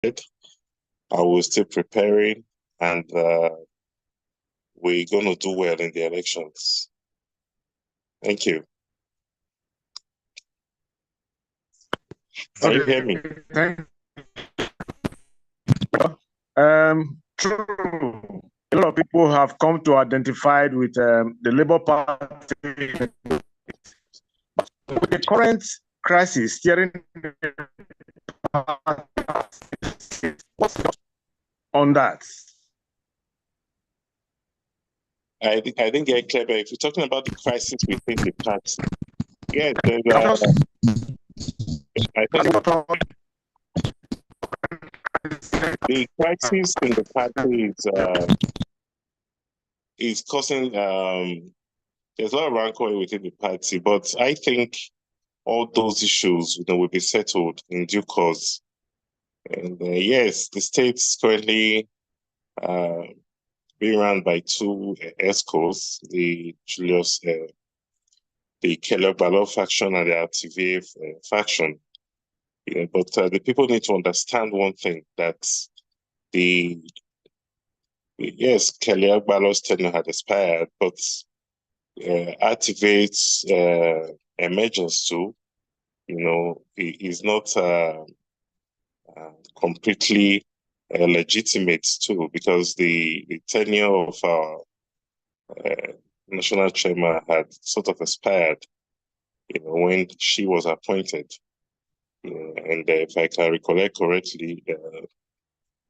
I will still preparing, and we're going to do well in the elections. Thank you. Can you hear me? True. A lot of people have come to identify with the Labour Party. With the current crisis steering on that. I didn't get clear, but if you're talking about the crisis within the party, yeah, there's I think the crisis in the party is causing there's a lot of rancor within the party, but I think all those issues will be settled in due course. And yes, the state's currently being run by two ESCOs, the Caleb Ballot faction and the RTVA faction. Yeah, but the people need to understand one thing, that yes, Caleb Ballot's tenure had expired, but activates emergence too. It is not completely legitimate too, because the tenure of our national chairman had sort of expired, when she was appointed. And if I can recollect correctly,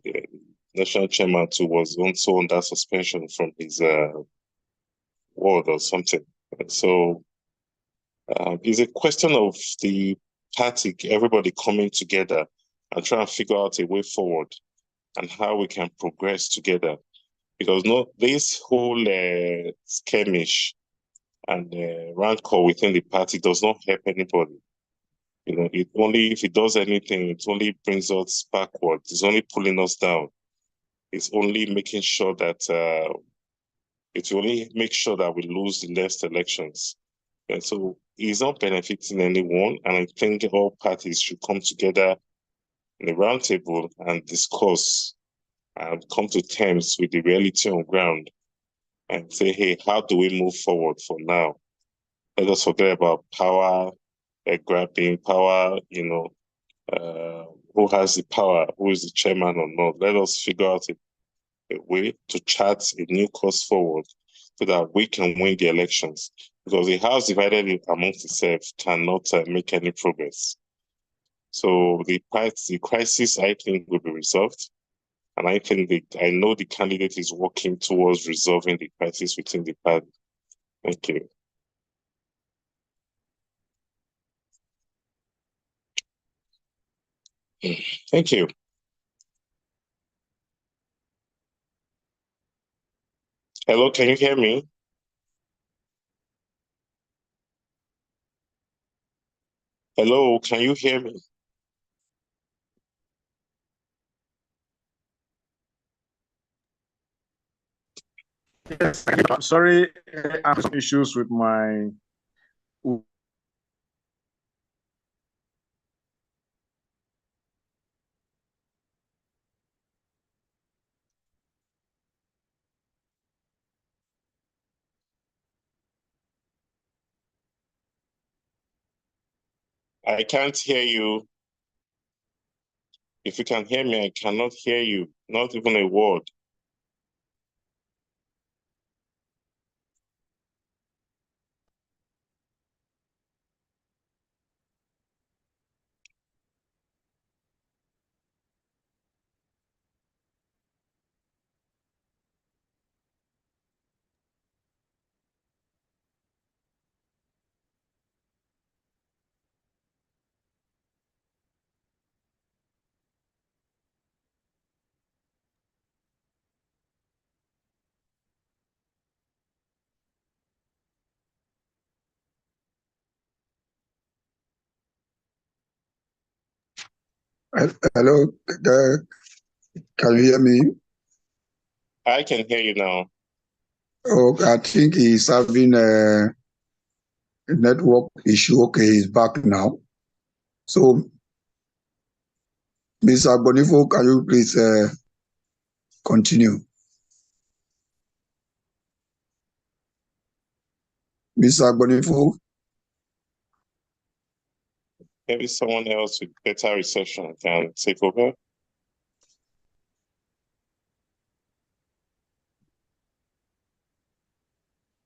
the national chairman too was also under suspension from his ward or something. And so it's a question of the party, everybody coming together and trying to figure out a way forward and how we can progress together. Because this whole skirmish and rancor within the party does not help anybody. It only, if it does anything, it only brings us backwards. It's only pulling us down. It's only making sure that it will only make sure that we lose the next elections. And so it's not benefiting anyone. And I think all parties should come together in a round table and discuss and come to terms with the reality on ground and say, hey, how do we move forward from now? Let us forget about power, grabbing power, who has the power, who is the chairman or not. Let us figure out a way to chart a new course forward so that we can win the elections. Because the house divided amongst itself cannot make any progress. So the crisis, I think, will be resolved. And I think I know the candidate is working towards resolving the crisis within the party. Thank you. Thank you. Hello, can you hear me? Hello, can you hear me? Yes, I'm sorry, I have some issues with my. I can't hear you. If you can hear me, I cannot hear you. Not even a word. Hello, can you hear me? I can hear you now. Oh, I think he's having a network issue. Okay, he's back now. So Mr. Bonifo, can you please continue? Mr. Bonifo? Maybe someone else with better reception can take over.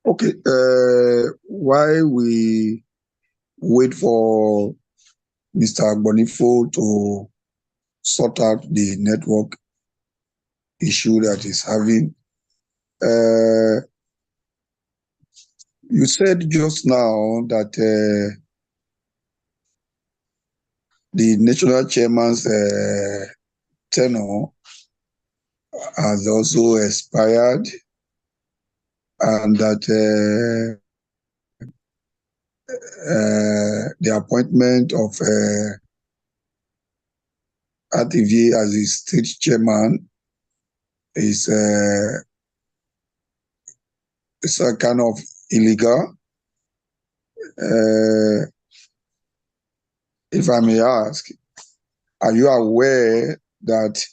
Okay, while we wait for Mr. Bonifo to sort out the network issue that he's having, you said just now that the national chairman's tenure has also expired, and that the appointment of RTV as the state chairman is a kind of illegal. If I may ask, are you aware that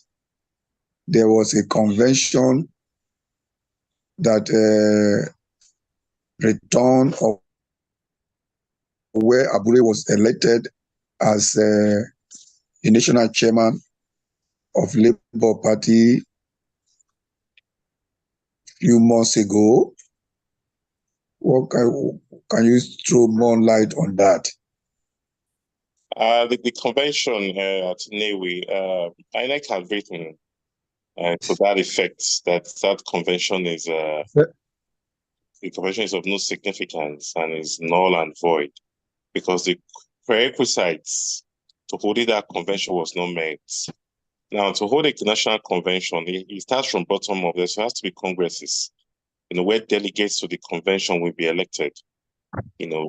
there was a convention that returned of where Abure was elected as the national chairman of Labour Party a few months ago? What can you throw more light on that? The convention at Newi, INEC has written to that effect that convention is the convention is of no significance and is null and void because the prerequisites to holding that convention was not met. Now, to hold a national convention, it starts from bottom up. There has to be congresses, where delegates to the convention will be elected.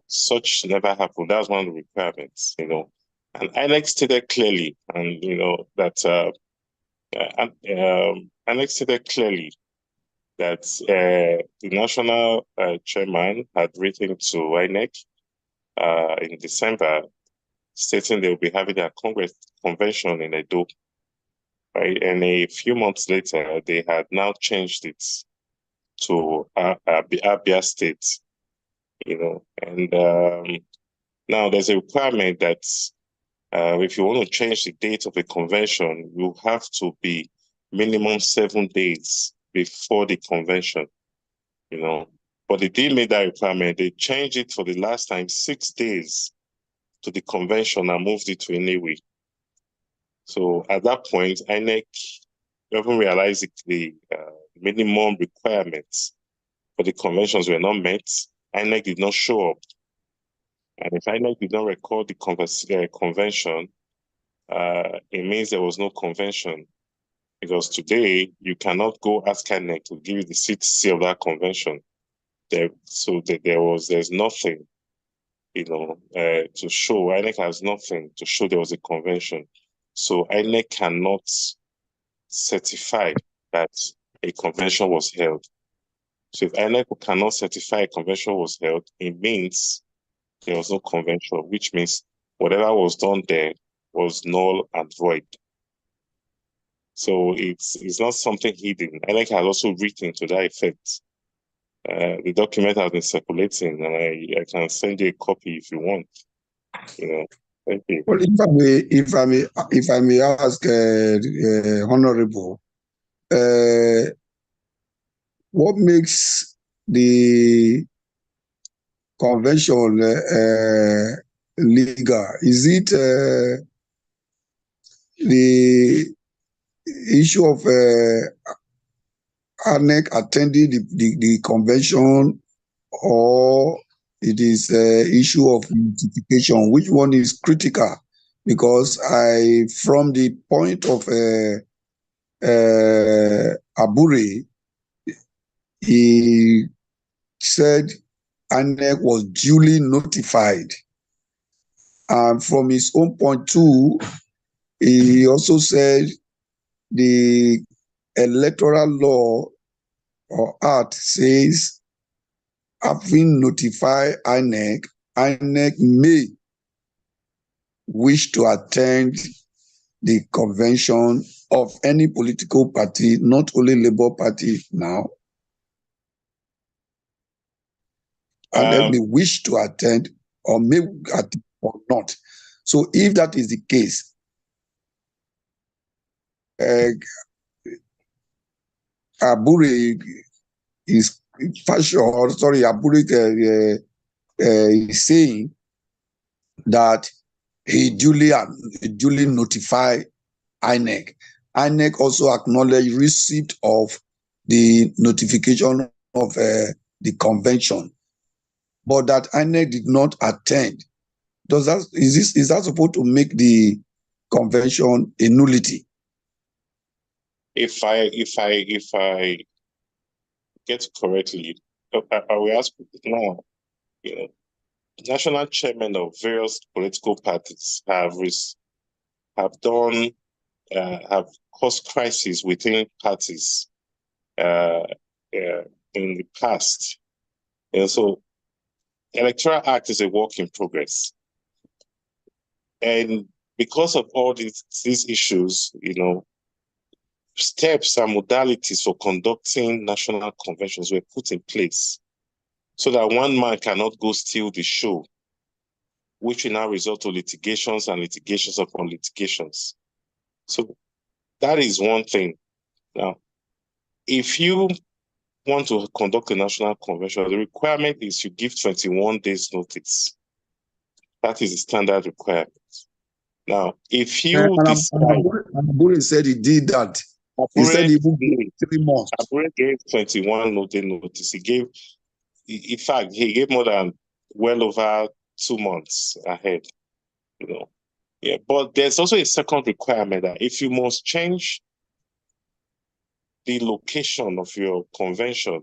Such never happened. That's one of the requirements, And INEC stated clearly, and that INEC stated clearly that the national chairman had written to INEC in December, stating they will be having a convention in Edo. Right, and a few months later, they had now changed it to Abia State. And now there's a requirement that if you want to change the date of a convention, you have to be minimum 7 days before the convention, But they didn't make that requirement. They changed it for the last time 6 days to the convention and moved it to Inewi. So at that point, INEC even realized the minimum requirements for the conventions were not met. INEC did not show up. And if INEC did not record the convention, it means there was no convention. Because today, you cannot go ask INEC to give you the CTC of that convention. There's nothing, to show. INEC has nothing to show there was a convention. So INEC cannot certify that a convention was held. So if INEC cannot certify a convention was held, it means there was no convention, which means whatever was done there was null and void. So it's not something hidden. INEC has also written to that effect. The document has been circulating, and I can send you a copy if you want. Thank you. Well, if I may ask, Honorable, what makes the convention legal? Is it the issue of INEC attending the convention, or it is issue of notification? Which one is critical? Because from the point of Abure, he said INEC was duly notified. And from his own point too, he also said the electoral law or act says, having notified INEC may wish to attend the convention of any political party, not only Labour Party now, and let me wish to attend or may attend or not. So if that is the case, Abure is Abure is saying that he duly notified INEC. INEC also acknowledged receipt of the notification of the convention, but that INEC did not attend. Is that supposed to make the convention a nullity? If I get correctly, I will ask now. National chairmen of various political parties have caused crises within parties in the past. So Electoral Act is a work in progress. And because of all these issues, steps and modalities for conducting national conventions were put in place so that one man cannot go steal the show, which will now result to litigations and litigations upon litigations. So that is one thing. Now, if you want to conduct a national convention, the requirement is you give 21 days notice. That is the standard requirement. Now, if you decide... Abure said he did that. He said he would give 3 months. Abure gave 21 day notice. He gave more than well over 2 months ahead. Yeah, but there's also a second requirement that if you must change the location of your convention,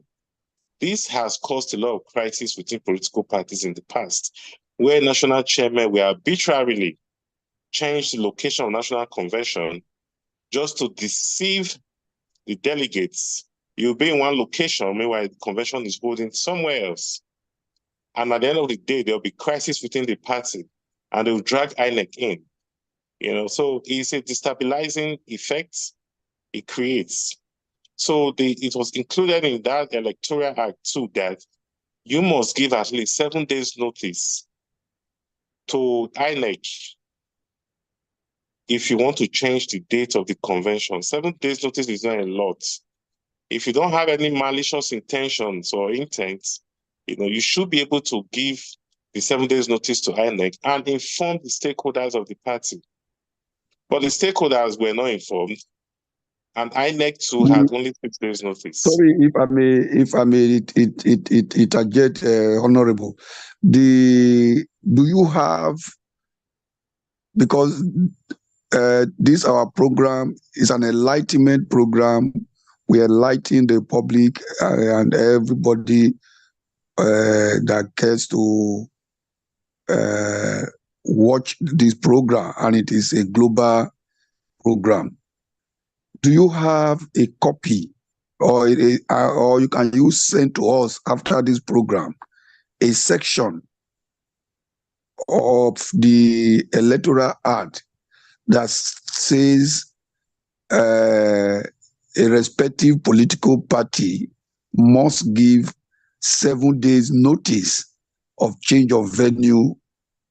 this has caused a lot of crisis within political parties in the past, where national chairmen will arbitrarily change the location of national convention just to deceive the delegates. You'll be in one location, meanwhile the convention is holding somewhere else. And at the end of the day, there'll be crisis within the party, and they'll drag INEC in. So it's a destabilizing effect it creates. So it was included in that Electoral Act too that you must give at least 7 days notice to INEC if you want to change the date of the convention. 7 days notice is not a lot. If you don't have any malicious intentions or intents, you should be able to give the 7 days notice to INEC and inform the stakeholders of the party. But the stakeholders were not informed, and INEC too had only 6 days notice. Sorry, if I may interject, Honorable. Do you have, because this our program is an enlightenment program. We enlighten the public and everybody that cares to watch this program, and it is a global program. Do you have a copy, or you can send to us after this program a section of the Electoral Act that says a respective political party must give 7 days notice of change of venue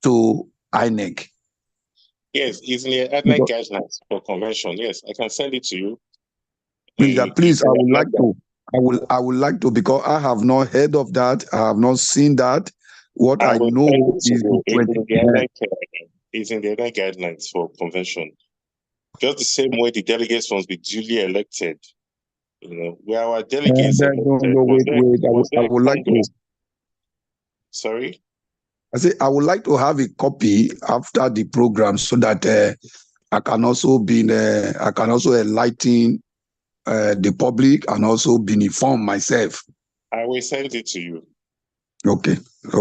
to INEC? Yes, it's in the INEC guidelines for convention. Yes, I can send it to you. Please, I would like to. I would like to, because I have not heard of that. I have not seen that. What I know is it's in the INEC guidelines for convention. Just the same way the delegates must be duly elected. Where our delegates wait. I would like to. Sorry? I say I would like to have a copy after the program so that I can also enlighten the public and also be informed myself. I will send it to you. Okay. I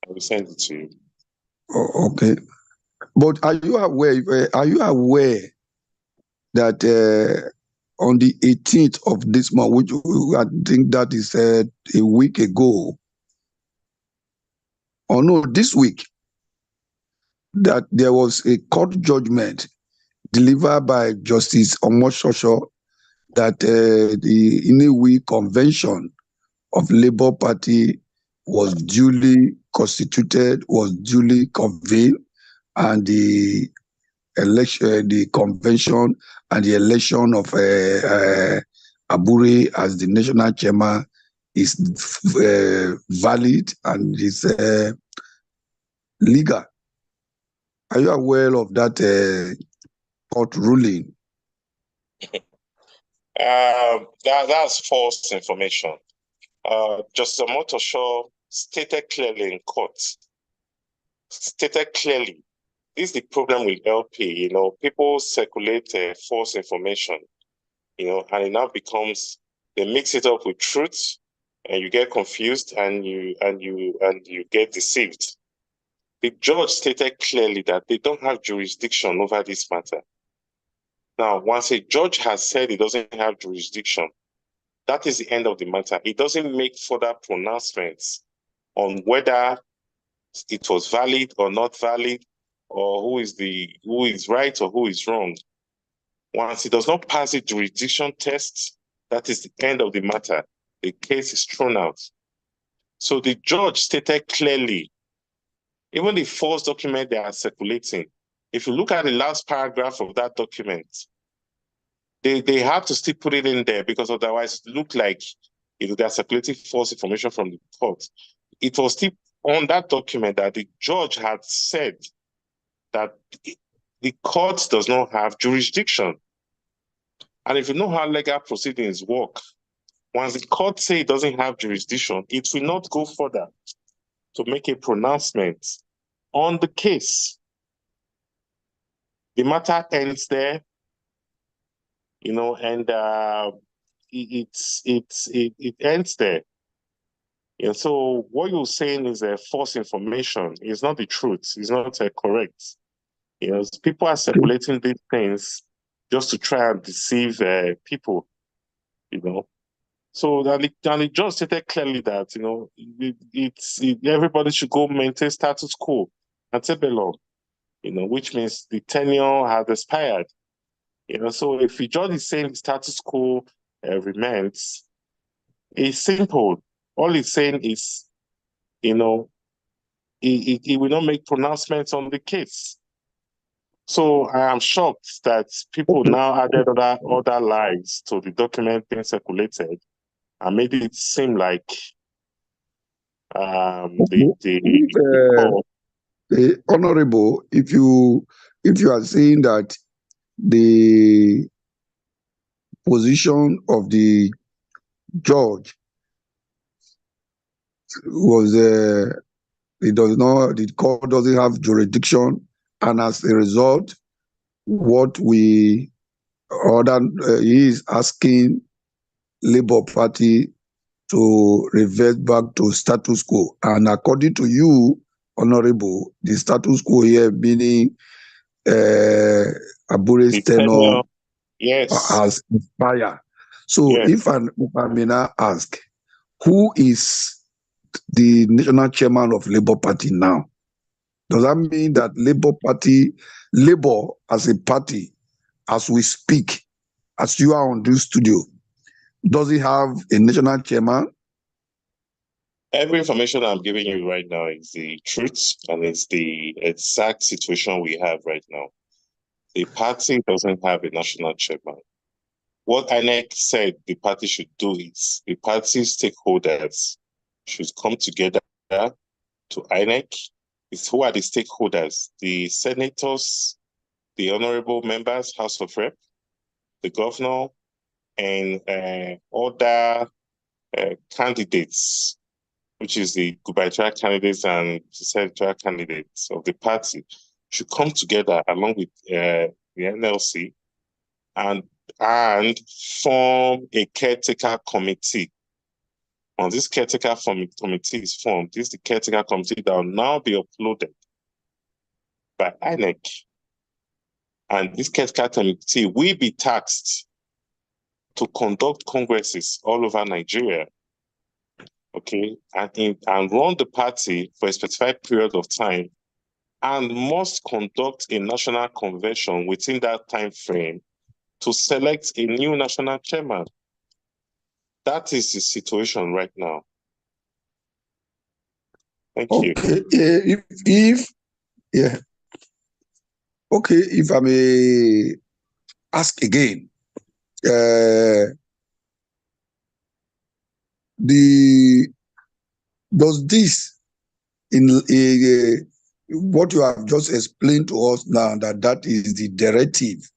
will send it to you. Oh, okay. But are you aware that on the 18th of this month, which I think that is a week ago, or no, this week, that there was a court judgment delivered by Justice Omoshosho that the Inewi Convention of Labour Party was duly constituted, was duly convened, and the election, the convention, and the election of Abure as the national chairman is valid and is legal. Are you aware of that court ruling? That's false information. Justice Omotosho stated clearly in court, this is the problem with LP, people circulate false information, and it now becomes, they mix it up with truth, and you get confused and you get deceived. The judge stated clearly that they don't have jurisdiction over this matter. Now, once a judge has said he doesn't have jurisdiction, that is the end of the matter. It doesn't make further pronouncements on whether it was valid or not valid, or who is right or who is wrong. Once it does not pass the jurisdiction test, that is the end of the matter. The case is thrown out. So the judge stated clearly, even the false document they are circulating, if you look at the last paragraph of that document, they have to still put it in there, because otherwise it look like they are circulating false information from the court. It was still on that document that the judge had said that the court does not have jurisdiction. And if you know how legal proceedings work, once the court says it doesn't have jurisdiction, it will not go further to make a pronouncement on the case. The matter ends there, and it ends there. And so what you're saying is a false information. It's not the truth. It's not correct. People are circulating these things just to try and deceive people. So the judge stated clearly that everybody should go maintain status quo and Tebelong, which means the tenure has expired. So if the judge is saying the status quo remains, it's simple. All he's saying is, he will not make pronouncements on the case. So I am shocked that people now added other lies to the document being circulated and made it seem like Honorable, if you are saying that the position of the judge was the court doesn't have jurisdiction, and as a result, what he is asking Labour Party to revert back to status quo. And according to you, Honorable, the status quo here meaning Abure's tenure has expired. So if I may now ask, who is the national chairman of Labour Party now? Does that mean that Labour as a party, as we speak, as you are on this studio, does it have a national chairman? Every information I'm giving you right now is the truth, and it's the exact situation we have right now. The party doesn't have a national chairman. What INEC said the party should do is the party stakeholders should come together to INEC. Who are the stakeholders? The senators, the honorable members, House of Rep, the governor, and other candidates, which is the gubernatorial candidates and the senatorial candidates of the party, should come together along with the NLC and form a caretaker committee. Once this caretaker committee is formed, this is the caretaker committee that will now be uploaded by INEC. And this caretaker committee will be tasked to conduct congresses all over Nigeria, okay, and run the party for a specified period of time and must conduct a national convention within that time frame to select a new national chairman. That is the situation right now. Thank you. Okay, yeah, okay, if I may ask again, does this what you have just explained to us now, that is the directive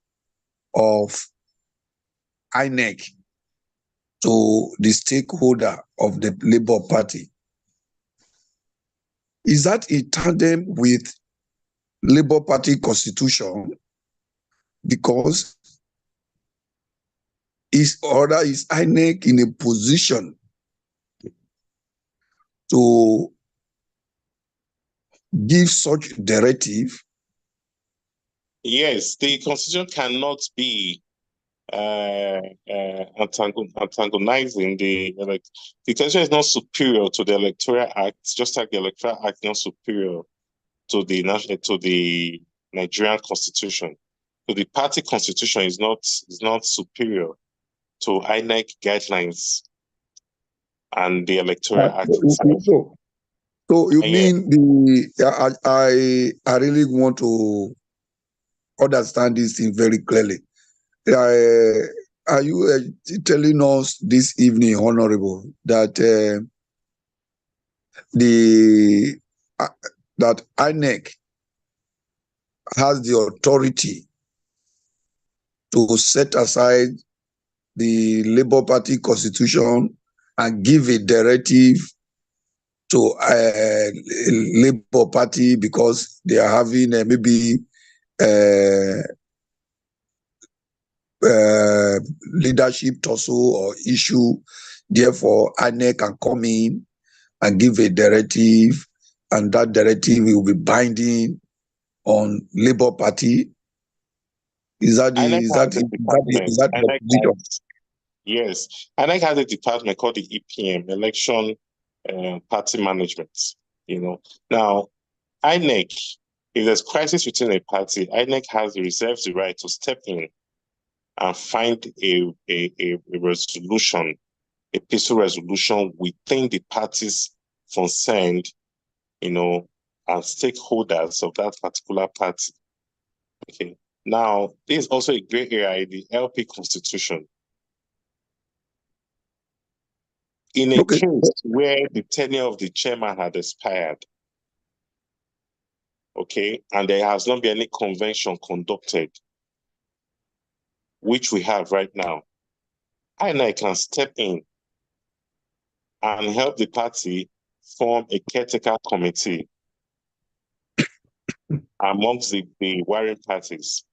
of INEC to the stakeholder of the Labour Party, is that in tandem with Labour Party constitution? Because is INEC in a position to give such directive? Yes, the constitution cannot be antagonizing the constitution is not superior to the Electoral Act, just like the Electoral Act is not superior to the Nigerian constitution. So the party constitution is not superior to INEC guidelines and the Electoral Act itself. So you mean I really want to understand this thing very clearly. Are you telling us this evening, Honorable, that that INEC has the authority to set aside the Labour Party constitution and give a directive to Labour Party because they are having maybe leadership tussle or issue? Therefore, INEC can come in and give a directive, and that directive will be binding on Labour Party. Is that the position? Yes, INEC has a department called the EPM, Election Party Management. Now INEC, if there's crisis within a party, INEC reserves the right to step in and find a resolution, a peaceful resolution within the parties concerned, and stakeholders of that particular party. Okay. Now, there's also a gray area in the LP constitution. In a case where the tenure of the chairman had expired, okay, and there has not been any convention conducted, which we have right now, I can step in and help the party form a caretaker committee amongst the warring parties,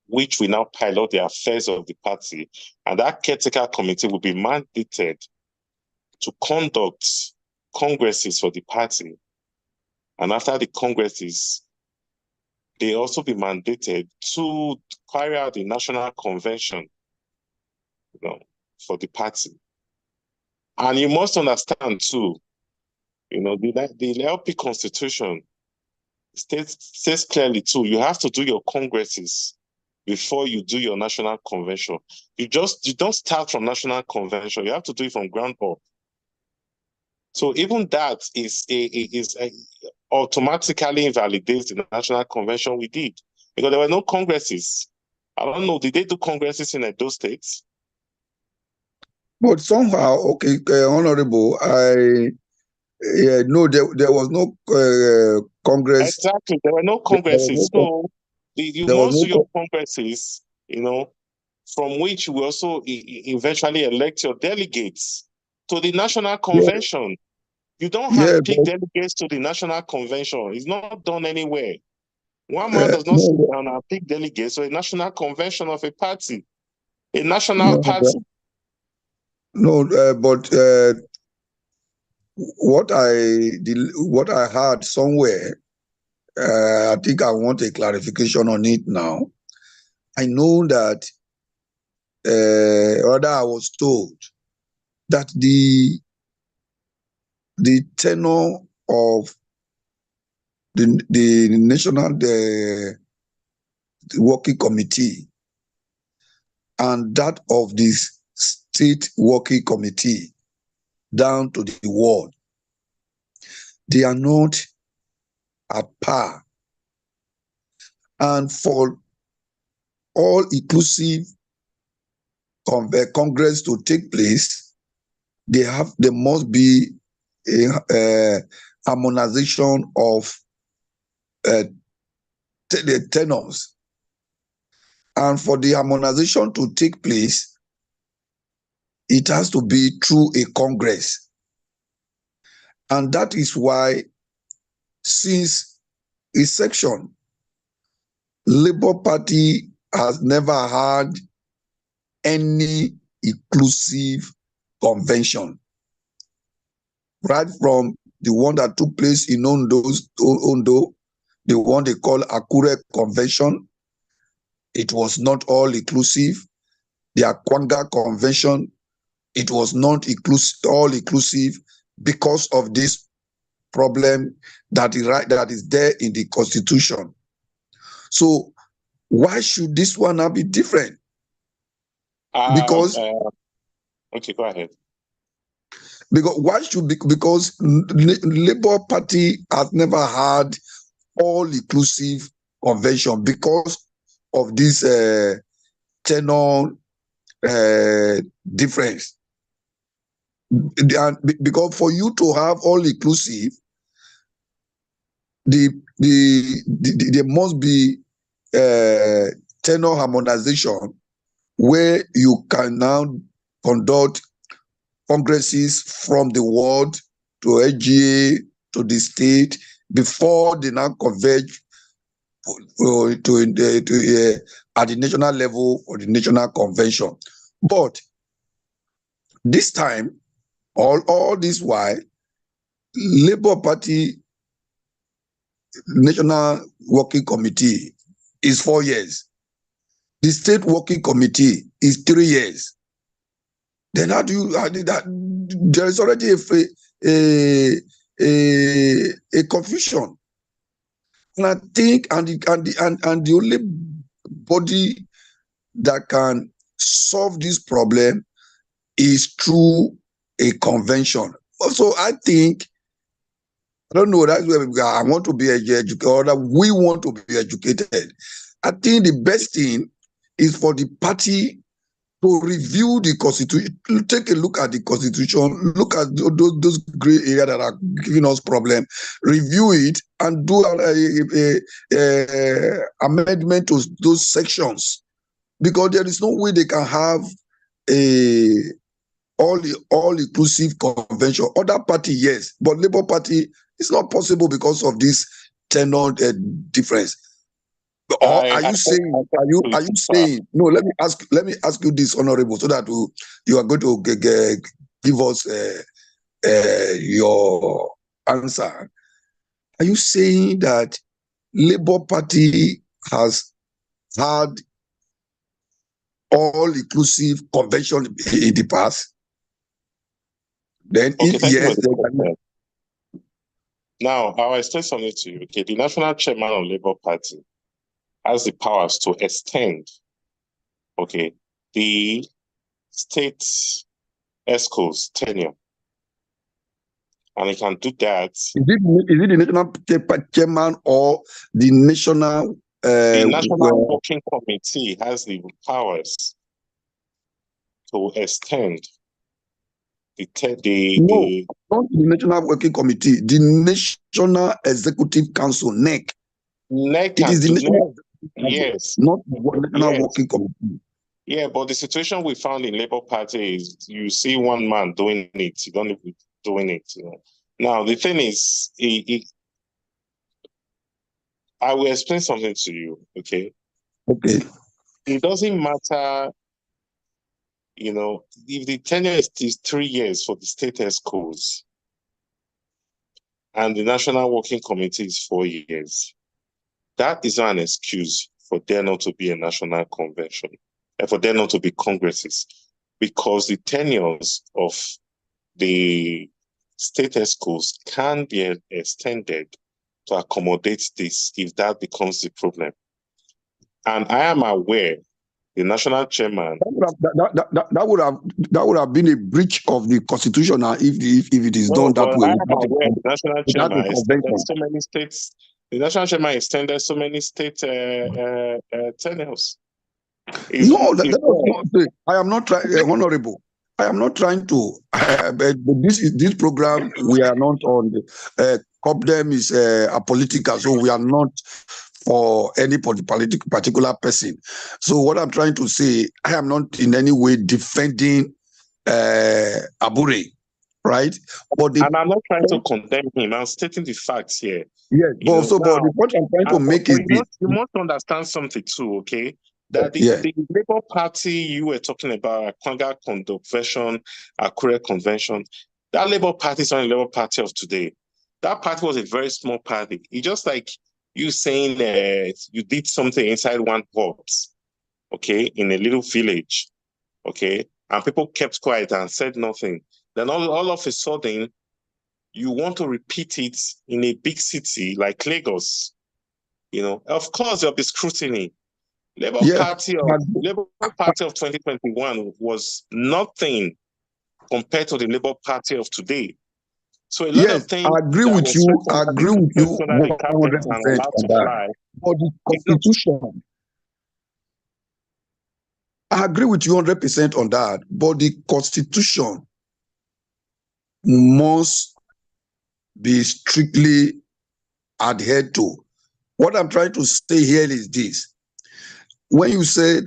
which will now pilot the affairs of the party. And that caretaker committee will be mandated to conduct congresses for the party. And after the congresses, they also be mandated to carry out the national convention, for the party. And you must understand too, the LP constitution states clearly too, you have to do your congresses before you do your national convention. You don't start from national convention. You have to do it from ground up. So even that is automatically invalidates the national convention we did, because there were no congresses. I don't know, did they do congresses in those states? But somehow, okay, Honorable, no, there was no Congress. Exactly, there were no congresses. So you must do your congresses, from which you also eventually elect your delegates to the national convention. You don't have pick delegates to the national convention. It's not done anywhere. One man does not sit down and pick delegates to a national convention of a party, a national party. But what I heard somewhere, I think I want a clarification on it now. I know that, rather I was told that the tenure of the national the working committee and that of the state working committee down to the ward, they are not at par. And for all inclusive Congress to take place, there must be a harmonization of the tenors. And for the harmonization to take place, it has to be through a Congress. And that is why, since inception, Labour Party has never had any inclusive convention. Right from the one that took place in Ondo, the one they call Akure Convention, it was not all inclusive. The Akwanga Convention, it was not all inclusive because of this problem that is there in the Constitution. So why should this one not be different? Because okay, go ahead. Because Labour Party has never had all inclusive convention because of this tenor difference. Because for you to have all inclusive, there must be tenor harmonization where you can now conduct congresses from the ward to LGA to the state before they now converge at the national level or the national convention. But this time, all this while, Labour Party National Working Committee is 4 years. The State Working Committee is 3 years. Then how do you? There is already a confusion, and I think the only body that can solve this problem is through a convention. Also, I think, I don't know, that's where I want to be educated, or that we want to be educated. I think the best thing is for the party to review the Constitution, take a look at the Constitution, look at those gray areas that are giving us problem, review it and do an amendment to those sections, because there is no way they can have a all inclusive convention. Other party, yes, but Labour Party, it's not possible because of this tenor difference. Or are you saying? No, let me ask you this, Honorable, so that you are going to give us your answer. Are you saying that Labour Party has had all inclusive convention in the past? Then, Okay, if yes, now I'll explain something to you. Okay, the national chairman of Labour Party has the powers to extend, okay, the state ESCO's tenure. And he can do that. Is it the national chairman or the national? The National Working Committee has the powers to extend not the National Working Committee, the National Executive Council, NEC. NEC It is the National yes, not the National Working Committee. Yeah, but the situation we found in Labour Party is you see one man doing it, you don't even doing it. You know? Now the thing is, I will explain something to you. Okay. Okay. It doesn't matter. You know, if the tenure is 3 years for the state schools and the National Working Committee is 4 years, that is not an excuse for there not to be a national convention and for there not to be congresses, because the tenures of the state schools can be extended to accommodate this if that becomes the problem. And I am aware the national chairman. That would have been a breach of the constitution if it is done that way. I am aware the national chairman extended so many states. The national chairman extended so many state tenures. No, I am not trying, honorable. I am not trying to. This program we are not on. COPDEM is a political, so we are not for any particular person. So what I'm trying to say, I am not in any way defending Abure, right? And I'm not trying to condemn him. I'm stating the facts here. Yes, but the point I'm trying to make is this. You must understand something too, okay? That the Labour Party you were talking about, Akwanga Convention, Akure Convention, that Labour Party is not the Labour Party of today. That party was a very small party. It's just like you saying you did something inside one port, okay, in a little village, okay, and people kept quiet and said nothing. Then all of a sudden, you want to repeat it in a big city like Lagos. You know, of course there'll be scrutiny. Labour Party of 2021 was nothing compared to the Labour Party of today. So a lot of things. I agree with you. I agree with you 100% on that. But the constitution. I agree with you 100% on that. But the constitution must be strictly adhered to. What I'm trying to say here is this. When you said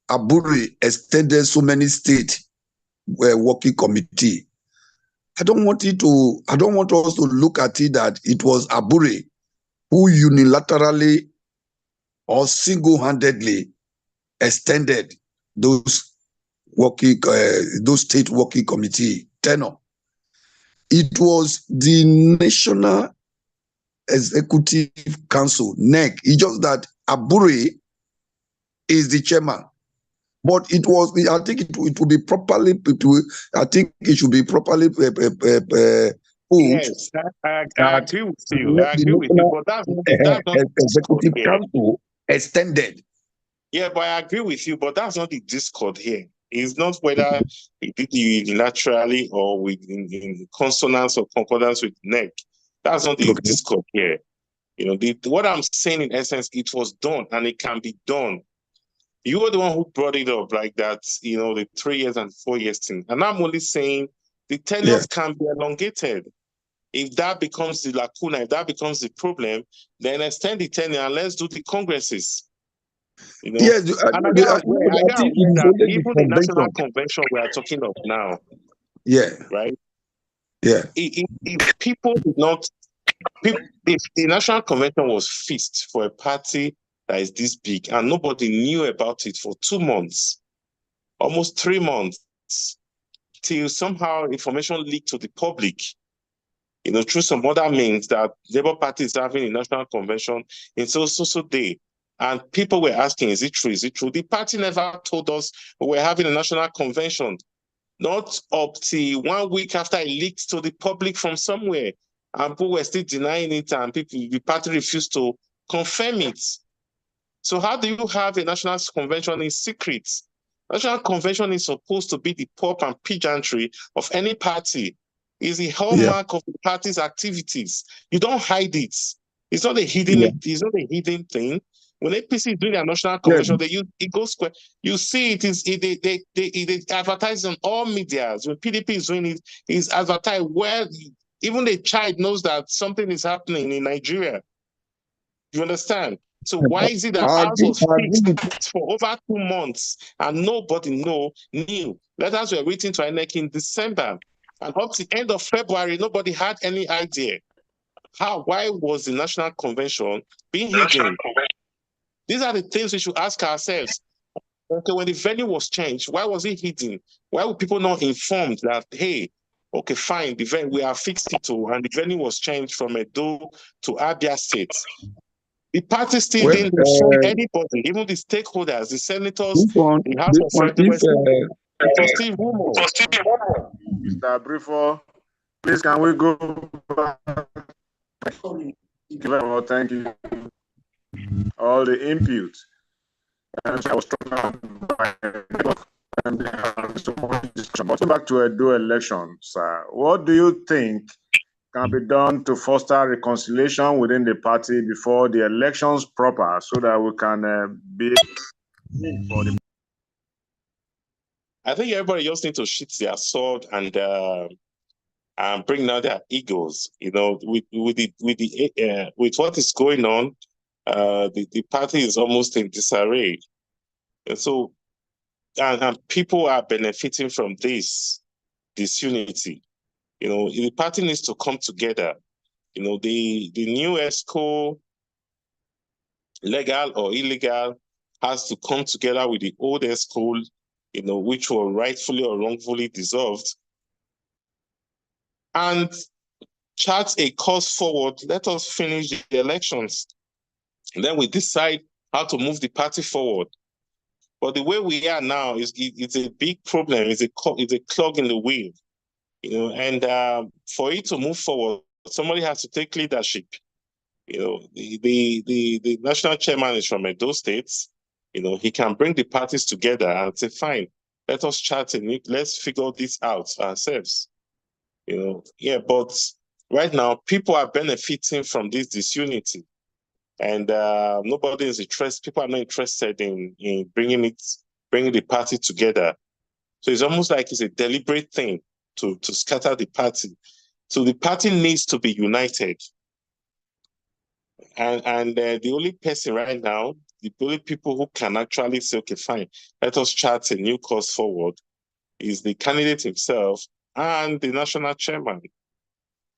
Abure extended so many states working committee, I don't want us to look at it that it was Abure who unilaterally or single-handedly extended those state working committee tenure. It was the National Executive Council, NEC. It's just that Abure is the chairman. But it was, I think it will be properly, I think it should be properly put. Yes, I agree with you. I agree with you, but that's not the Executive Council extended. Yeah, but I agree with you, but that's not the discord here. It's not whether it did unilaterally or in consonance or concordance with NEC. That's not the discord here. You know, what I'm saying in essence, it was done and it can be done. You were the one who brought it up like that, you know, the 3 years and 4 years thing. And I'm only saying the tenures can be elongated. If that becomes the lacuna, if that becomes the problem, then extend the tenure and let's do the congresses. You know? Yes, I think that even the national convention we are talking of now. Yeah. Right? Yeah. If people did not, if the national convention was fixed for a party that is this big and nobody knew about it for 2 months, almost 3 months, till somehow information leaked to the public, you know, through some other means that Labour Party is having a national convention in so day. And people were asking, is it true? Is it true? The party never told us we were having a national convention. Not up to 1 week after it leaked to the public from somewhere. And people were still denying it and the party refused to confirm it. So how do you have a national convention in secret? National convention is supposed to be the pomp and pageantry of any party. It's the hallmark of the party's activities. You don't hide it. It's not a hidden. It's not a hidden thing. When APC is doing a national convention, they use Eagle Square. You see, they advertise on all medias. When PDP is doing it, it's advertised where even the child knows that something is happening in Nigeria. You understand? So why is it that ours was fixed for over 2 months and nobody knew? Letters were written to INEC in December. And up to the end of February, nobody had any idea. Why was the National Convention being hidden? These are the things we should ask ourselves. Okay, when the venue was changed, why was it hidden? Why were people not informed that, hey, okay, fine, the venue, we are fixed it to, and the venue was changed from Edo to Abia State. The party still didn't inform anybody, even the stakeholders, the senators, the House of Representatives. It was still rumors. Mr. Briefer, please can we go back? Thank you. All the input. And so I was struck by so much discussion. But back to Edo elections, what do you think can be done to foster reconciliation within the party before the elections proper, so that we can be for the? I think everybody just need to sheath their sword and bring down their egos. You know, with what is going on, the party is almost in disarray, and so and people are benefiting from this disunity. You know, the party needs to come together. You know, the new ESCO, legal or illegal, has to come together with the old ESCO, you know, which were rightfully or wrongfully dissolved, and chart a course forward. Let us finish the elections. And then we decide how to move the party forward. But the way we are now it's a big problem. It's a clog in the wheel, you know. And for it to move forward, somebody has to take leadership. You know, the national chairman is from Edo State. You know, he can bring the parties together and say, fine, let us chat and let's figure this out ourselves. You know, yeah, but right now people are benefiting from this disunity, and nobody is interested. People are not interested in bringing the party together. So it's almost like it's a deliberate thing to scatter the party. So the party needs to be united. And the only person right now, the only people who can actually say, okay, fine, let us chart a new course forward, is the candidate himself and the national chairman,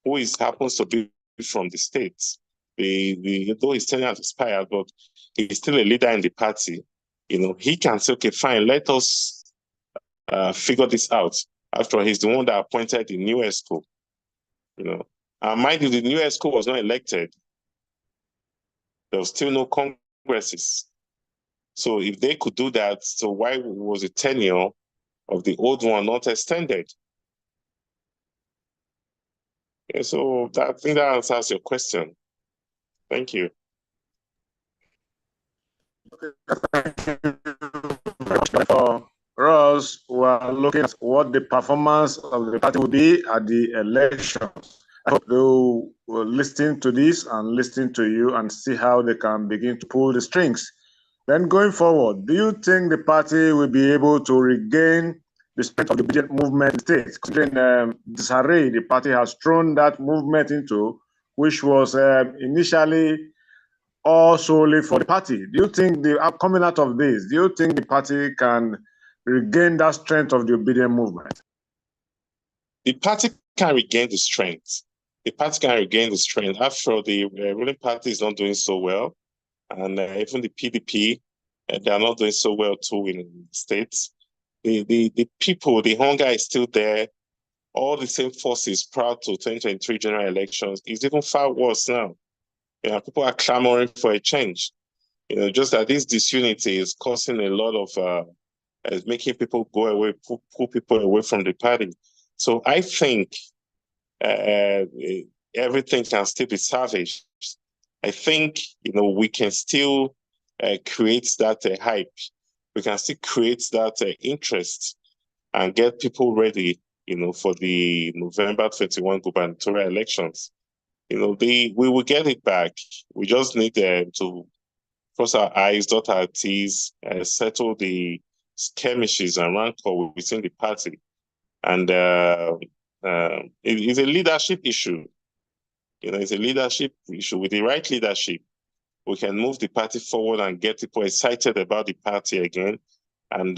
who happens to be from the states. Though his tenure has expired, but he's still a leader in the party. You know, he can say, okay, fine, let us figure this out. After all, he's the one that appointed the new ESCO. You know, mind you, the new ESCO was not elected. There was still no congresses. So if they could do that, so why was the tenure of the old one not extended? Yeah, so I think that answers your question. Thank you. For us, we are looking at what the performance of the party will be at the elections. I hope they will listen to this and listen to you and see how they can begin to pull the strings. Then going forward, do you think the party will be able to regain the strength of the obedient movement in the state, considering disarray the party has thrown that movement into, which was initially all solely for the party? Do you think coming out of this, do you think the party can regain that strength of the obedient movement? The party can regain the strength. The party can regain the strength. After all, the ruling party is not doing so well, and even the PDP, they are not doing so well too in the states. The people, the hunger is still there. All the same forces prior to 2023 general elections is even far worse now. You know, people are clamoring for a change. You know, just that this disunity is causing a lot of making people go away, pull people away from the party. So I think everything can still be salvaged. I think, you know, we can still create that hype. We can still create that interest and get people ready, you know, for the November 21 gubernatorial elections. You know, we will get it back. We just need to cross our I's, dot our T's, settle the skirmishes and rancor within the party. And it's a leadership issue. You know, it's a leadership issue. With the right leadership, we can move the party forward and get people excited about the party again. And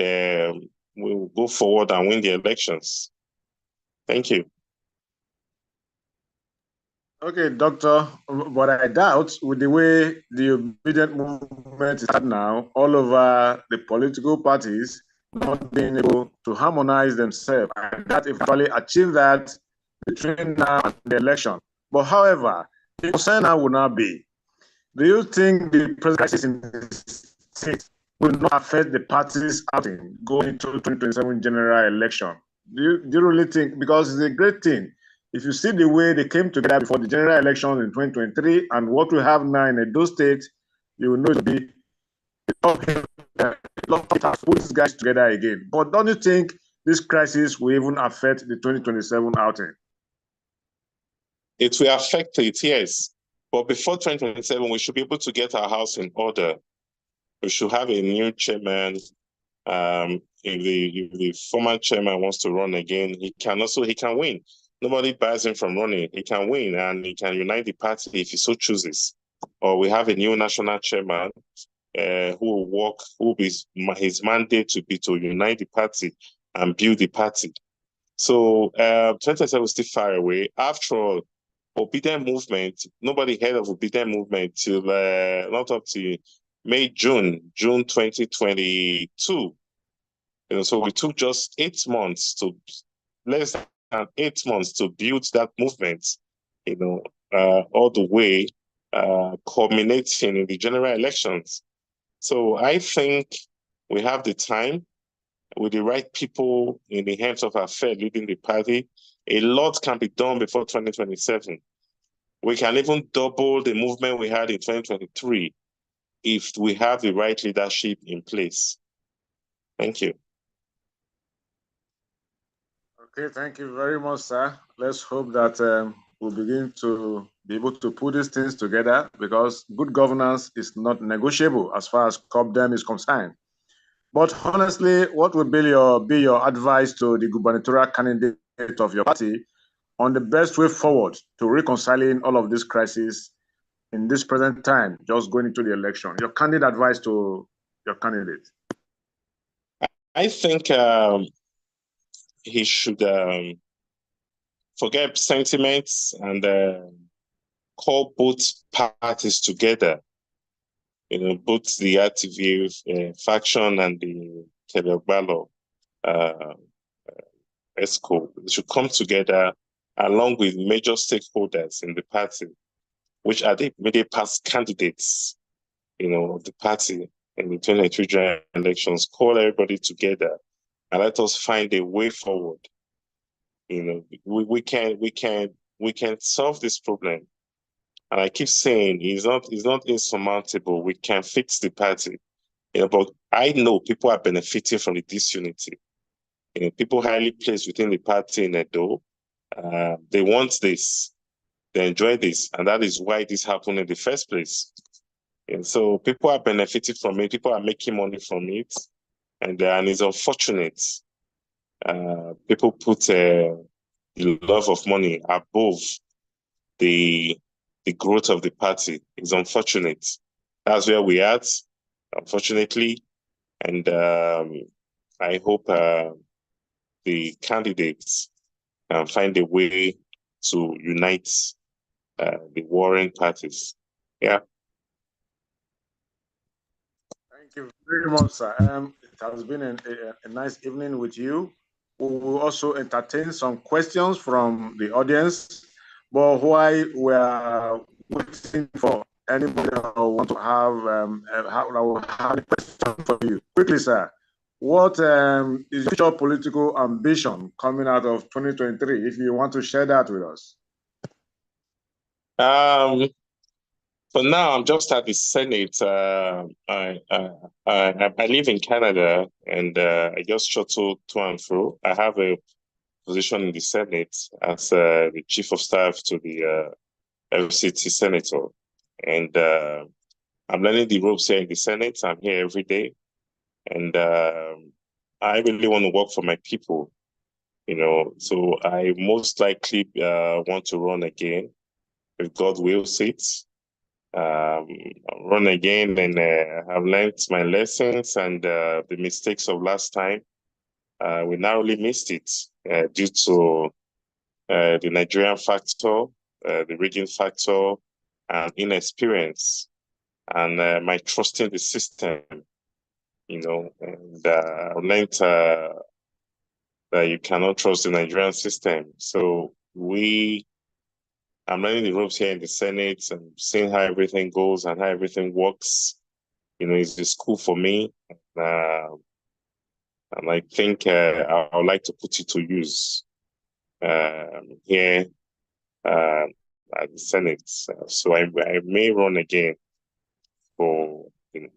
we'll go forward and win the elections. Thank you. Okay, Doctor, but I doubt with the way the obedient movement is now, all over the political parties not being able to harmonize themselves, and that eventually achieve that between now and the election. But however, the concern now will not be, do you think the present crisis in the state will not affect the party's outing going into 2027 general election? Do you really think, because it's a great thing if you see the way they came together before the general election in 2023 and what we have now in Edo State, you will know it will be a lot of put these guys together again. But don't you think this crisis will even affect the 2027 outing? It will affect it, yes. But before 2027, we should be able to get our house in order. We should have a new chairman. If the former chairman wants to run again, he can win. Nobody bars him from running. He can win and he can unite the party if he so chooses. Or we have a new national chairman who will be his mandate to be to unite the party and build the party. So 2027 is still far away. After all, obedient movement, nobody heard of obedient movement till not up to June 2022. So we took just 8 months to less than 8 months to build that movement, all the way culminating in the general elections. So I think we have the time with the right people in the hands of our fair leading the party. A lot can be done before 2027. We can even double the movement we had in 2023 if we have the right leadership in place. Thank you. Okay, thank you very much, sir. Let's hope that we'll begin to be able to put these things together, because good governance is not negotiable as far as COPDEM is concerned. But honestly, what would be your advice to the gubernatorial candidate of your party on the best way forward to reconciling all of this crisis in this present time, just going into the election? Your candid advice to your candidate. I think he should forget sentiments and call both parties together. Both the RTV faction and the Telegbalo ESCO should come together along with major stakeholders in the party, which are the immediate past candidates, of the party in the 2023 general elections. Call everybody together and let us find a way forward. We can solve this problem. And I keep saying it's not insurmountable. We can fix the party. But I know people are benefiting from the disunity. People highly placed within the party in Edo, they want this, they enjoy this, and that is why this happened in the first place. And so people are benefiting from it. People are making money from it, and it's unfortunate. People put the love of money above the growth of the party. It's unfortunate. That's where we are, unfortunately. And I hope the candidates can find a way to unite the warring parties. Yeah. Thank you very much, sir. It has been a nice evening with you. We will also entertain some questions from the audience. But while we are waiting for anybody who want to have a question for you, quickly, sir, what is your political ambition coming out of 2023? If you want to share that with us. For now, I'm just at the Senate. I live in Canada, and I just shuttle to and fro. I have a position in the Senate as the chief of staff to the FCT senator, and I'm learning the ropes here in the Senate. I'm here every day, and I really want to work for my people. So I most likely want to run again, if God wills it. Run again, and I've learned my lessons and the mistakes of last time. We narrowly missed it due to the Nigerian factor, the rigging factor, and inexperience, and my trust in the system. And I've learned that you cannot trust the Nigerian system. So I'm learning the ropes here in the Senate and seeing how everything goes and how everything works. It's a school for me. And I think I would like to put it to use here at the Senate. So I may run again for the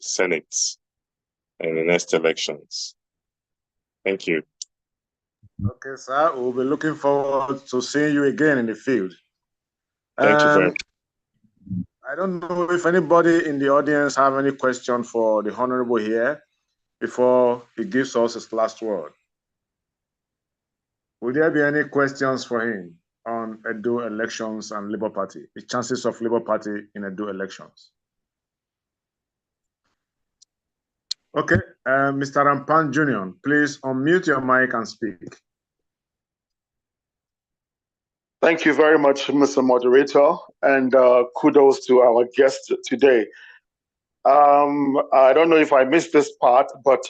Senate in the next elections. Thank you. Okay, sir. We'll be looking forward to seeing you again in the field. Thank you very much. I don't know if anybody in the audience have any question for the Honorable here before he gives us his last word. Would there be any questions for him on Edo elections and Labour Party, the chances of Labour Party in Edo elections? Okay, Mr. Rampan Jr., please unmute your mic and speak. Thank you very much, Mr. Moderator, and kudos to our guest today. I don't know if I missed this part, but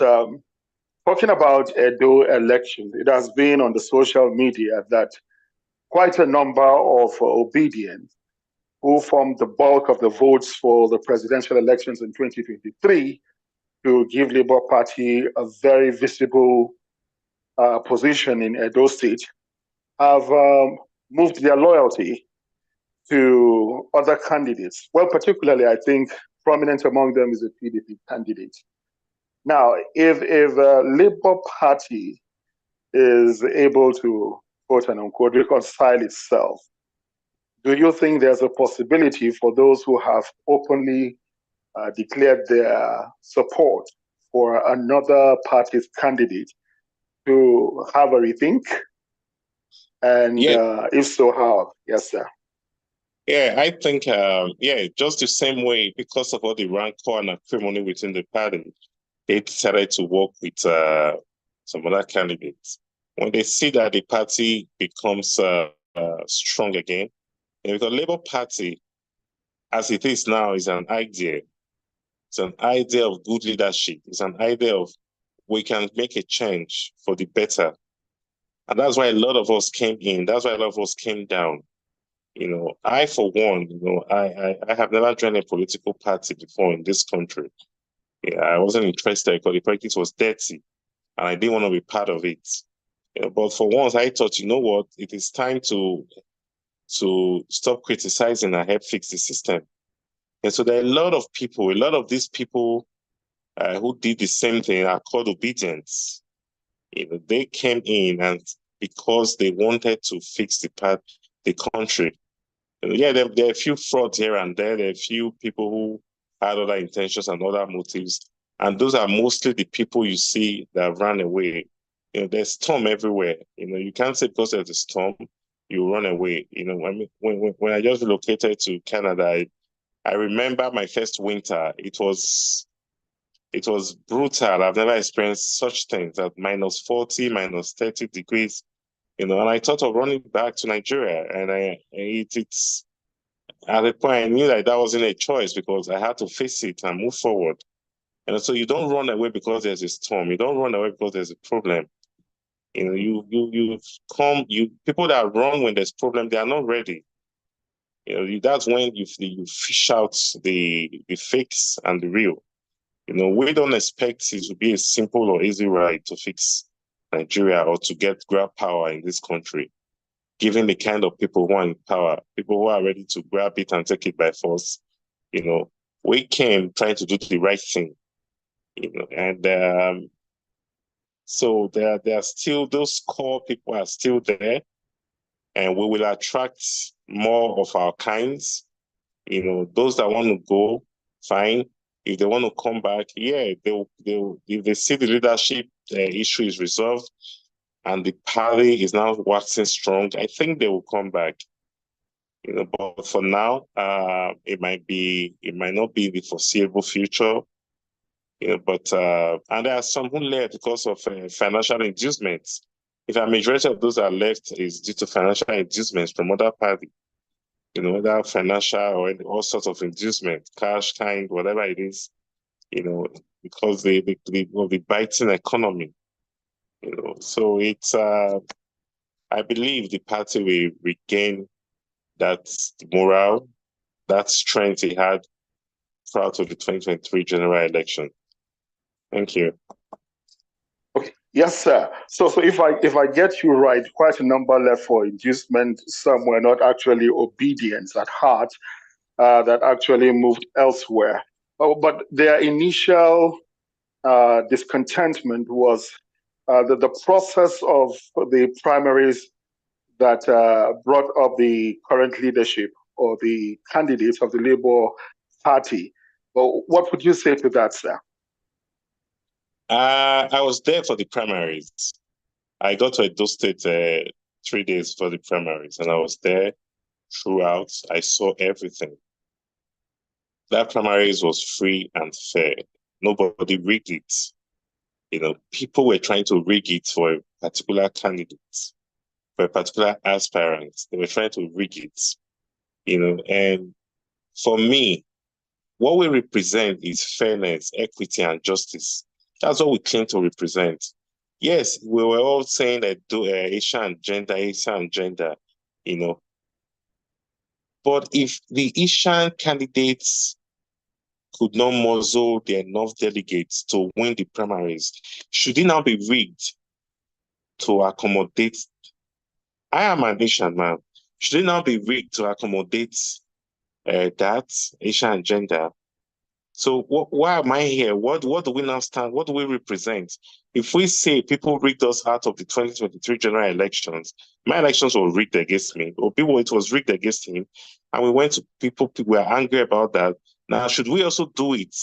talking about Edo elections, it has been on the social media that quite a number of Obedience who formed the bulk of the votes for the presidential elections in 2023 to give Labour Party a very visible position in Edo State have moved their loyalty to other candidates. Well, particularly, I think prominent among them is the PDP candidate. Now, if Labour Party is able to, quote and unquote, reconcile itself, do you think there's a possibility for those who have openly declared their support for another party's candidate to have a rethink? And if so, how? Yes, sir. Yeah, I think, just the same way, because of all the rancor and acrimony within the party, they decided to work with some other candidates. When they see that the party becomes strong again, and the Labour Party, as it is now, is an idea. It's an idea of good leadership. It's an idea of we can make a change for the better. And that's why a lot of us came in. That's why a lot of us came down. I, for one, I have never joined a political party before in this country. Yeah, I wasn't interested because the politics was dirty and I didn't want to be part of it. But for once, I thought, you know what, it is time to stop criticizing and help fix the system. And so there are a lot of these people who did the same thing are called obedience. They came in and because they wanted to fix the country. Yeah, there are a few frauds here and there. There are a few people who had other intentions and other motives. And those are mostly the people you see that ran away. There's storm everywhere. You can't say because there's a storm, you run away. I mean, when I just relocated to Canada, I remember my first winter. It was brutal. I've never experienced such things at minus 40, minus 30 degrees. And I thought of running back to Nigeria, and it's at the point I knew that wasn't a choice because I had to face it and move forward. And so you don't run away because there's a storm. You don't run away because there's a problem. People that run when there's problem, they are not ready. That's when you fish out the fakes and the real. We don't expect it to be a simple or easy ride to fix Nigeria or to grab power in this country, given the kind of people who are in power, people who are ready to grab it and take it by force. We came trying to do the right thing, and so there are still, those core people are still there, and we will attract more of our kinds. Those that want to go, fine. If they want to come back, yeah, they'll if they see the leadership issue is resolved and the party is now waxing strong, I think they will come back. But for now, it might not be the foreseeable future. But and there are some who left because of financial inducements. If a majority of those that left is due to financial inducements from other parties, whether financial or all sorts of inducement, cash kind, whatever it is, because of the biting economy, So it's I believe the party will regain that morale, that strength it had prior to the 2023 general election. Thank you. Okay. Yes, sir. So if I get you right, quite a number left for inducement. Some were not actually obedient at heart, that actually moved elsewhere. Oh, but their initial discontentment was the process of the primaries that brought up the current leadership or the candidates of the Labour Party. Well, what would you say to that, sir? I was there for the primaries. I got to Edo State 3 days for the primaries, and I was there throughout. I saw everything. That primaries was free and fair. Nobody rigged it. People were trying to rig it for a particular candidate, for a particular aspirant. They were trying to rig it, and for me, what we represent is fairness, equity, and justice. That's what we claim to represent. Yes, we were all saying that Asian gender, But if the Asian candidates could not muzzle the enough delegates to win the primaries, should it now be rigged to accommodate? I am an Asian man. Should it now be rigged to accommodate that Asian gender? So why am I here? What do we now stand? What do we represent? If we say people rigged us out of the 2023 general elections, my elections were rigged against me, or it was rigged against him, and we went to people were angry about that. Now, should we also do it?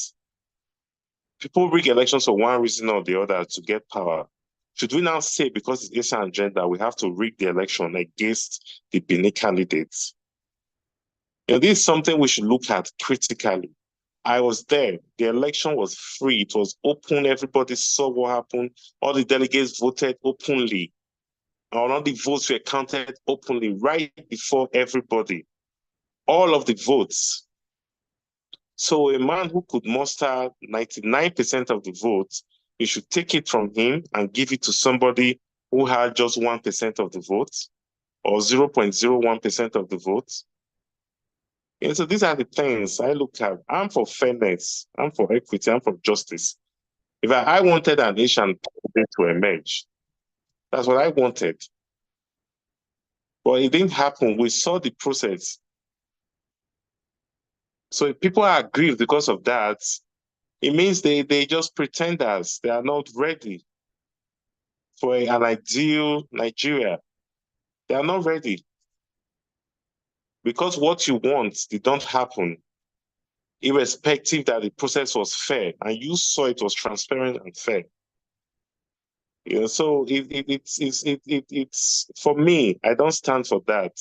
People rig elections for one reason or the other to get power. Should we now say because it's Asian agenda, we have to rig the election against the Benin candidates? This is something we should look at critically. I was there. The election was free. It was open. Everybody saw what happened. All the delegates voted openly. All the votes were counted openly right before everybody. All of the votes. So a man who could muster 99% of the votes, you should take it from him and give it to somebody who had just 1% of the votes or 0.01% of the votes. And so these are the things I look at. I'm for fairness. I'm for equity. I'm for justice. If I wanted an Asian president to emerge, that's what I wanted. But it didn't happen. We saw the process. So if people are aggrieved because of that, it means they just pretenders. They are not ready for an ideal Nigeria. They are not ready. Because what you want did not happen, irrespective that the process was fair, and you saw it was transparent and fair. So it's for me, I don't stand for that.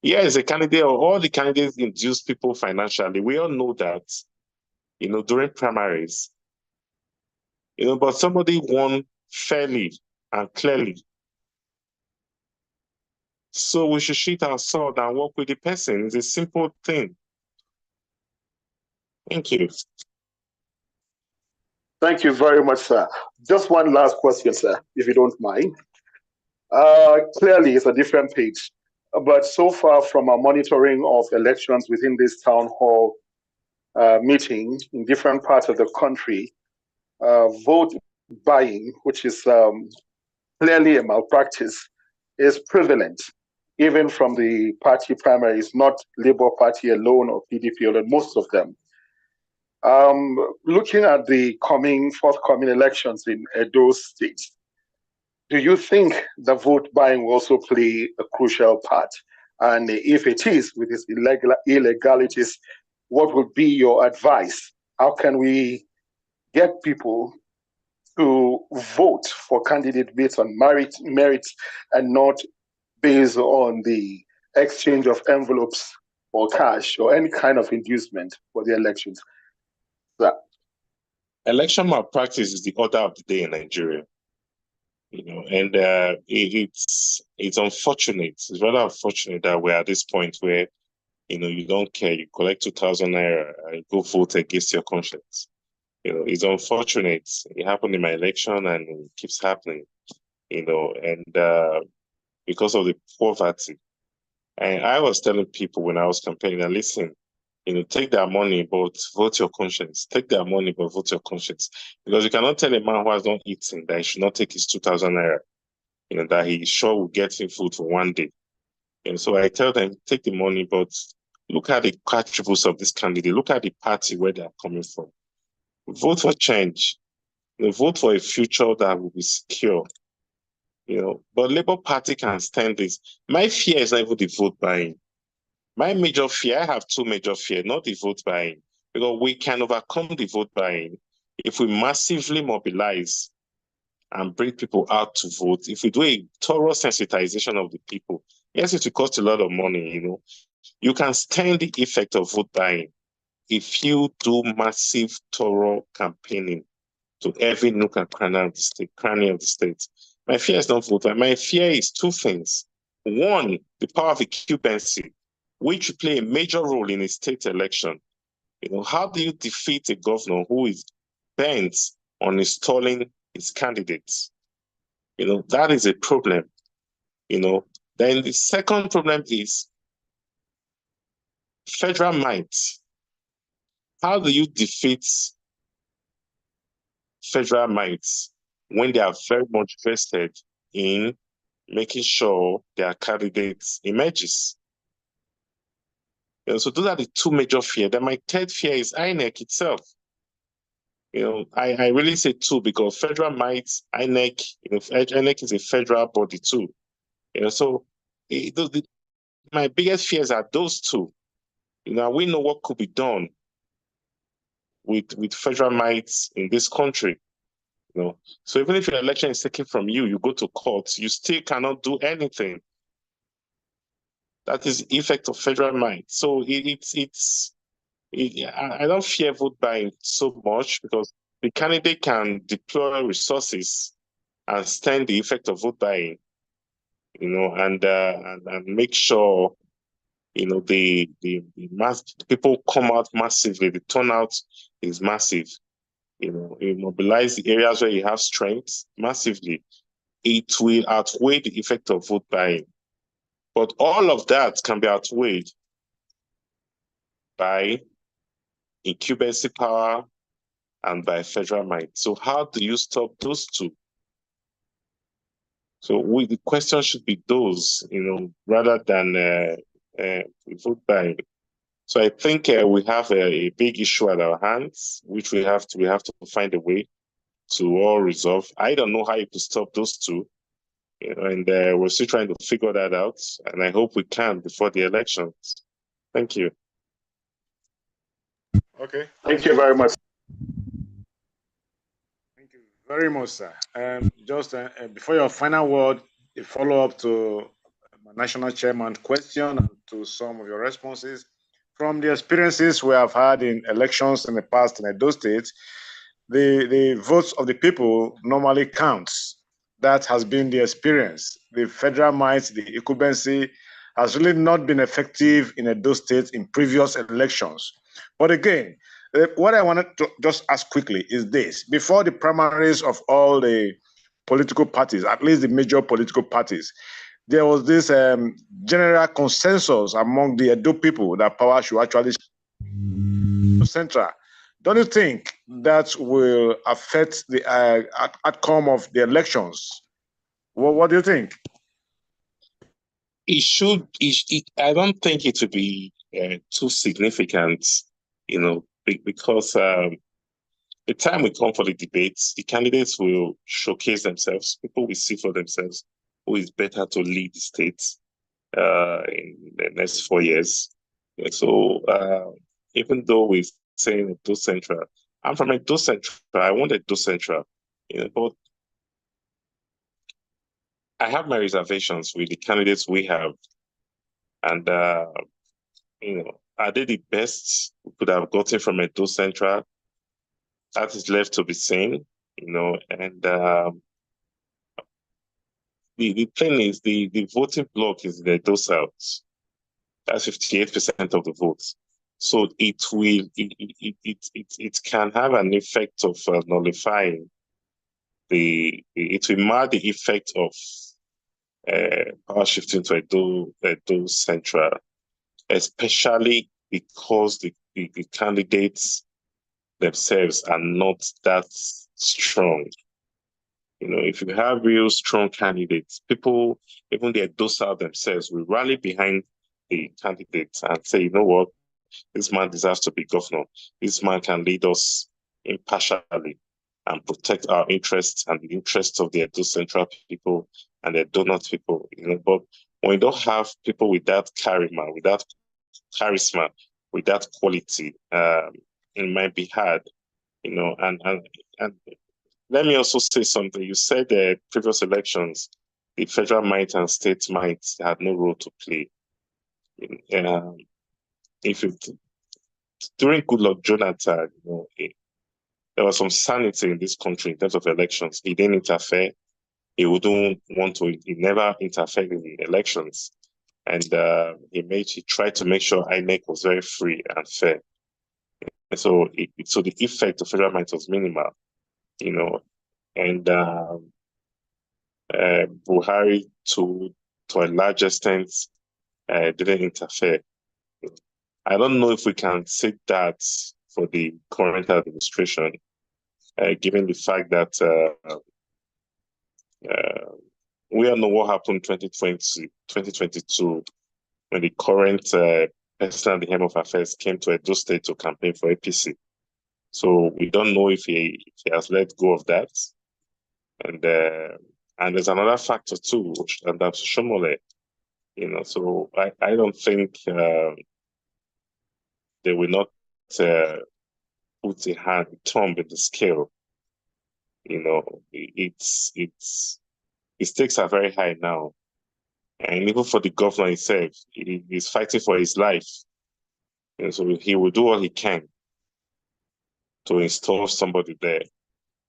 As a candidate, or all the candidates induce people financially. We all know that, during primaries. But somebody won fairly and clearly. So we should sheath our sword and work with the person. It's a simple thing. Thank you. Thank you very much, sir. Just one last question, sir, if you don't mind. Clearly, it's a different page. But so far from our monitoring of elections within this town hall meeting in different parts of the country, vote buying, which is clearly a malpractice, is prevalent, even from the party primaries, not Labour Party alone or PDP alone, most of them. Looking at the forthcoming elections in Edo State, do you think the vote buying will also play a crucial part? And if it is, with its illegalities, what would be your advice? How can we get people to vote for candidates based on merit and not based on the exchange of envelopes or cash or any kind of inducement for the elections? Election malpractice is the order of the day in Nigeria. And it's unfortunate. It's rather unfortunate that we're at this point where, you don't care. You collect 2,000 naira and go vote against your conscience. It's unfortunate. It happened in my election and it keeps happening, and because of the poverty. And I was telling people when I was campaigning, listen, take their money, but vote your conscience. Take their money, but vote your conscience. Because you cannot tell a man who has not eaten that he should not take his 2,000 naira, that he sure will get him food for one day. And so I tell them, take the money, but look at the attributes of this candidate. Look at the party where they are coming from. Vote for change. Vote for a future that will be secure. But Labour Party can stand this. My fear is not even the vote buying. My major fear, I have two major fears, not the vote buying, because we can overcome the vote buying if we massively mobilize and bring people out to vote. If we do a thorough sensitization of the people, yes, it will cost a lot of money, You can stand the effect of vote buying if you do massive, thorough campaigning to every nook and cranny of the state. My fear is not vote buying. My fear is two things. One, the power of incumbency, which will play a major role in a state election. How do you defeat a governor who is bent on installing his candidates? That is a problem. Then the second problem is federal might. How do you defeat federal might when they are very much vested in making sure their candidates emerges? So those are the two major fears. Then my third fear is INEC itself. I really say two because federal might, INEC, INEC is a federal body too. So my biggest fears are those two. We know what could be done with federal might in this country. So even if your election is taken from you, you go to court, you still cannot do anything. That is the effect of federal might. So I don't fear vote buying so much because the candidate can deploy resources and stand the effect of vote buying, and make sure, the people come out massively. The turnout is massive. You mobilize the areas where you have strength massively. It will outweigh the effect of vote buying. But all of that can be outweighed by incumbency power and by federal might. So how do you stop those two? So the question should be those, rather than vote buying. So I think we have a big issue at our hands, which we have to find a way to all resolve. I don't know how you could stop those two, and we're still trying to figure that out. And I hope we can before the elections. Thank you. Okay. Thank you very much. Thank you very much, sir. Just before your final word, a follow-up to my national chairman question and to some of your responses. From the experiences we have had in elections in the past in Edo State, the votes of the people normally counts. That has been the experience. The federal might, the incumbency, has really not been effective in Edo State in previous elections. But again, what I wanted to just ask quickly is this. Before the primaries of all the political parties, at least the major political parties, there was this general consensus among the Edo people that power should actually central. Don't you think that will affect the outcome of the elections? What do you think? It should. I don't think it would be too significant, because the time will come for the debates. The candidates will showcase themselves. People will see for themselves who is better to lead the state in the next 4 years. So even though we're saying Edo Central, I'm from Edo Central. I want Edo Central, but I have my reservations with the candidates we have, and are they the best we could have gotten from Edo Central? That is left to be seen, and the thing is the voting bloc is the Edo South. That's 58% of the votes. So it can have an effect of nullifying it will mar the effect of power shifting to Edo Central, especially because the candidates themselves are not that strong. If you have real strong candidates, people, even they're docile themselves, will rally behind the candidates and say, you know what, this man deserves to be governor. This man can lead us impartially and protect our interests and the interests of the Edo Central people and the donut people. But when you don't have people with that charisma, with that quality, it might be hard. And let me also say something. You said that previous elections, the federal might and state might had no role to play. If it, During Goodluck Jonathan, there was some sanity in this country in terms of elections. He didn't interfere. He wouldn't want to. He never interfered in the elections, and he tried to make sure INEC was very free and fair. And so the effect of federal might was minimal, and Buhari to a large extent didn't interfere. I don't know if we can say that for the current administration, given the fact that we all know what happened in 2022, when the current person at the helm of affairs came to Edo State to campaign for APC. So we don't know if he has let go of that. And there's another factor too, and that's Shomole. So I don't think they will not put a thumb in the scale. The stakes are very high now. And even for the governor himself, he's fighting for his life. So he will do all he can to install somebody there.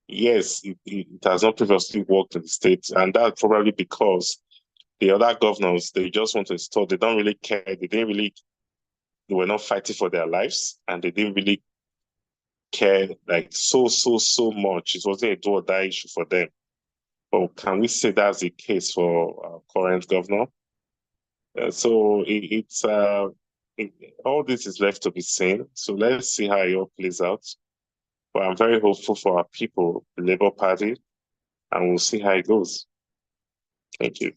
Yes, it has not previously worked in the state, and that's probably because the other governors, they just want to install, they don't really care. They were not fighting for their lives, and they didn't really care like so much. It wasn't a do or die issue for them. But can we say that's the case for our current governor? So all this is left to be seen. So let's see how it all plays out. But I'm very hopeful for our people, the Labour Party, and we'll see how it goes. Thank you.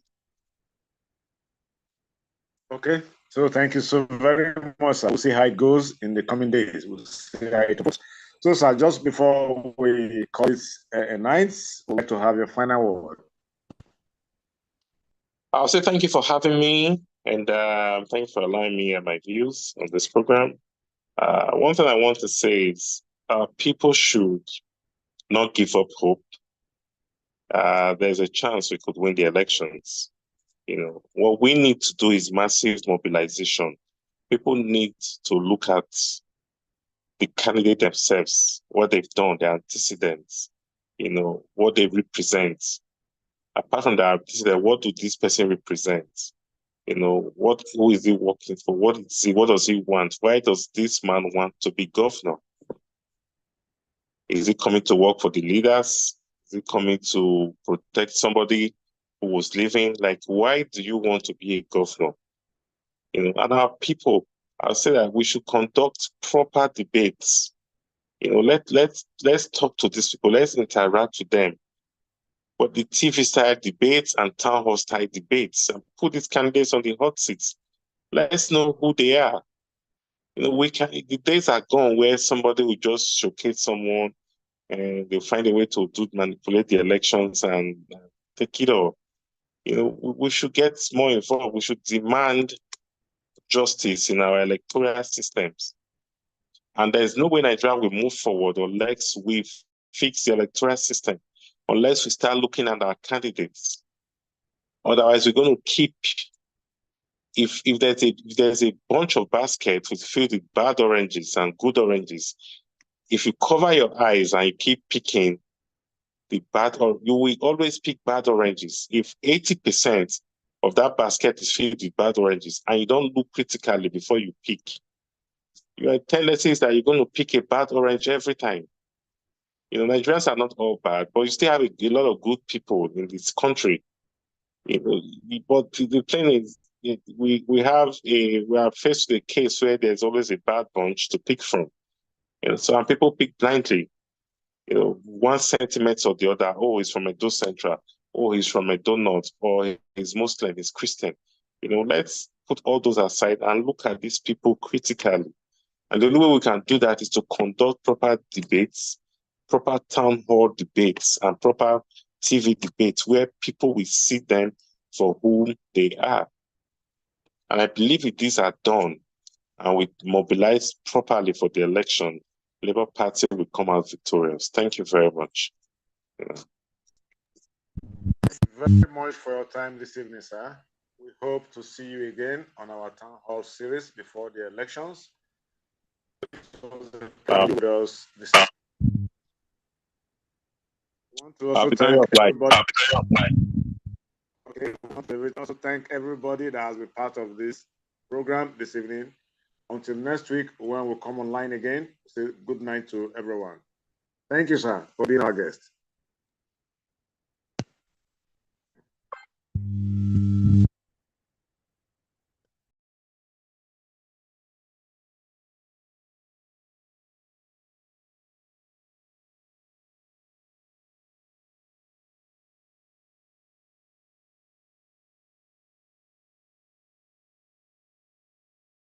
Okay, so thank you so very much. We'll see how it goes in the coming days. We'll see how it goes. So, sir, just before we call it a night, we'd like to have your final word. I'll say thank you for having me, and thank you for allowing me my views on this program. One thing I want to say is people should not give up hope. There's a chance we could win the elections. What we need to do is massive mobilization. People need to look at the candidate themselves, what they've done, their antecedents, what they represent. Apart from that, what do this person represent? Who is he working for? What does he want? Why does this man want to be governor? Is he coming to work for the leaders? Is he coming to protect somebody who was leaving? Like, why do you want to be a governor? And our people, I'll say that we should conduct proper debates. Let's talk to these people. Let's interact with them. But the TV-style debates and town hall-style debates, and put these candidates on the hot seats. Let's know who they are. The days are gone where somebody will just showcase someone and they'll find a way to manipulate the elections and take it all. We should get more involved. We should demand justice in our electoral systems. And there's no way Nigeria will move forward unless we fix the electoral system, unless we start looking at our candidates. Otherwise, we're going to keep, if there's a bunch of baskets filled with bad oranges and good oranges, if you cover your eyes and you keep picking the bad, or you will always pick bad oranges. If 80% of that basket is filled with bad oranges and you don't look critically before you pick, your tendency is that you're going to pick a bad orange every time. Nigerians are not all bad, but you still have a lot of good people in this country. But the thing is, we are faced with a case where there's always a bad bunch to pick from. So and people pick blindly. One sentiment or the other. Oh, he's from Edo Central. Oh, he's from Edo North. Or he's Muslim. He's Christian. Let's put all those aside and look at these people critically. And the only way we can do that is to conduct proper debates, proper town hall debates, and proper TV debates where people will see them for who they are. And I believe if these are done and we mobilize properly for the election, Labour Party will come out victorious. Thank you very much. Thank you very much for your time this evening, sir. We hope to see you again on our town hall series before the elections. With us this I want to also thank everybody. Okay, I want to also thank everybody that has been part of this program this evening. Until next week, when we come online again, say good night to everyone. Thank you, sir, for being our guest.